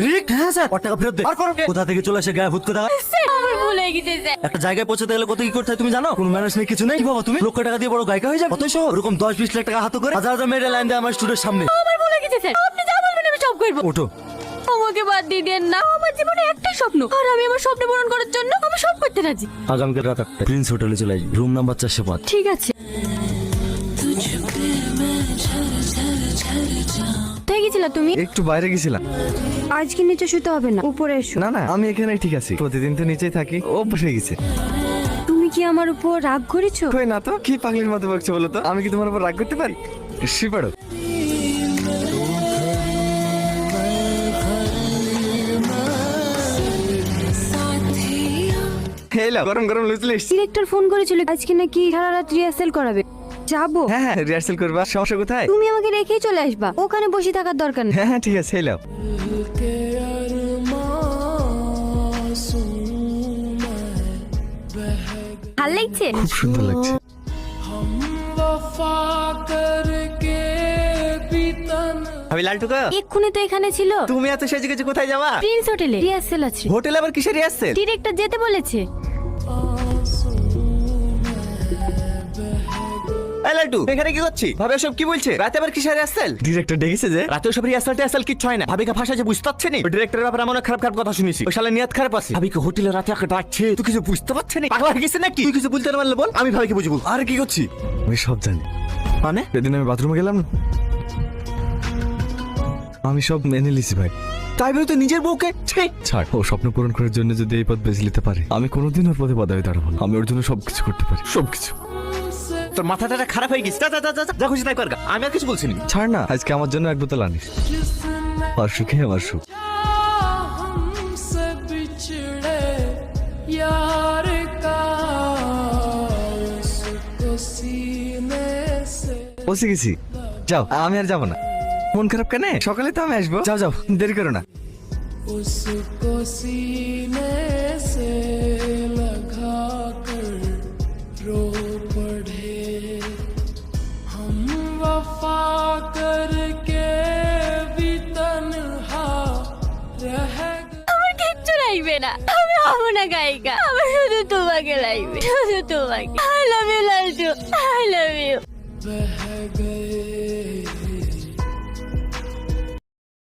রিক, হ্যাঁ স্যার, ওর টাকা ফেরত দে। আর করো কে? কোথা থেকে চলে আসে গায়ে ভূত কোথা? স্যার আমার ভুল হয়ে গেছে স্যার। একটা জায়গায় পৌঁছাতে গেলে কত কি করতে হয় তুমি জানো? কোনো ম্যানেজ নেই, কিছু নেই। কি বাবা তুমি লক্ষ টাকা দিয়ে বড় গায়িকা হয়ে যাবে? কত সহ ওরকম 10-20 লাখ টাকা হাতে করে হাজার হাজার মেয়ের লাইন দেয় আমার স্টুডিওর সামনে। আমার ভুল হয়ে গেছে স্যার, আপনি যা বলবেন আমি সব করবো। ওঠো। আমাকে বাদ দিয়ে দেন না, আমার জীবনে একটাই স্বপ্ন, আর আমি আমার স্বপ্ন পূরণ করার জন্য আমি সব করতে রাজি। আগামীকাল রাত 8টায় প্রিন্স হোটেলে চলে আসবি, রুম নাম্বার 405। ঠিক আছে। কোথায় গেছিলা তুমি? একটু বাইরে গেছিলাম। আজকে নিচে শুতে হবে না, উপরে এসো। না না, আমি এখানে ঠিক আছি, প্রতিদিন তো নিচেই থাকি, অভ্যাস হয়ে গেছে। তুমি কি আমার উপর রাগ করেছো? কই না তো, কি পাগলির মতো বলছো বলো তো? আমি কি তোমার উপর রাগ করতে পারি? শিপাড়ো। হেলো, গরম গরম লুচি এসছি। ডিরেক্টর ফোন করেছিল আজকে নাকি সারা রাত রিহার্সাল করাবে, যাবো। হ্যাঁ হ্যাঁ, রিহার্সাল করবা, সমস্যা কোথায়? তুমি আমাকে রেখেই চলে আসবা, ওখানে বসে থাকার দরকার নেই। হ্যাঁ হ্যাঁ ঠিক আছে, হেলো। ভাল লাগছে? খুব সুন্দর লাগছে। আমি লালটুকা, এক্ষুনি তো এখানে ছিল। তুমি এত সেজে গেছে, কোথায় যাবা? প্রিন্স হোটেলে রিহার্সাল আছে। হোটেল আবার কিসের রিহার্সাল? ডিরেক্টর যেতে বলেছে। এই লালটু, এখানে কি করছিস? ভাবে সব কি বলছে? রাতে আবার কিসের রিহার্সাল? ডিরেক্টর ডেকেছে যে রাতে সব রিহার্সাল টিহার্সাল কিচ্ছু হয় না। ভাবিকে ভাষা যে বুঝতে পারছে না। ডিরেক্টরের ব্যাপারে এমন খারাপ খারাপ কথা শুনেছি, ওই শালা নিয়ত খারাপ আছে। ভাবিকে হোটেলে রাতে একটা ডাকছে, তুই কিছু বুঝতে পারছিস না? পাগলা হয়ে গেছে নাকি? তুই কিছু বলতে না পারলে বল, আমি ভাবিকে বুঝবো। আর কি করছি? আমি সব জানি। মানে সেদিন আমি বাথরুমে গেলাম না, আমি সব মেনে লিছি ভাই। তাই বলে তো নিজের বউকে ছাড়। ও স্বপ্ন পূরণ করার জন্য যদি এই পথ বেছে নিতে পারে, আমি কোনোদিন ওর পথে বাধা হয়ে দাঁড়াবো না। আমি ওর জন্য সবকিছু করতে পারি, সবকিছু। তোর মাথাটা খারাপ হয়ে গেছে, যা খুশি তাই কর গা। আমি আর কিছু বলছি না। ছাড় না, আজকে আমার জন্য এক বোতল আনিস। আর সুখে আমার সুখ। हमसे बिछड़े यार का उसको सीने से বসে গেছি, যাও। আমি আর যাবো না। মন খারাপ কেন? সকালে তো আমি আসবো। যাও যাও, দেরি করো না। उसको सीने से लगा कर रो पड़े हम वफा करके भी तन्हा रह আমার কিচ্ছু লাগবে না, আমি হবো না গায়িকা, আমার শুধু তোমাকে লাগবে, শুধু তোমাকে। I love you Laltu, I love you. बह गए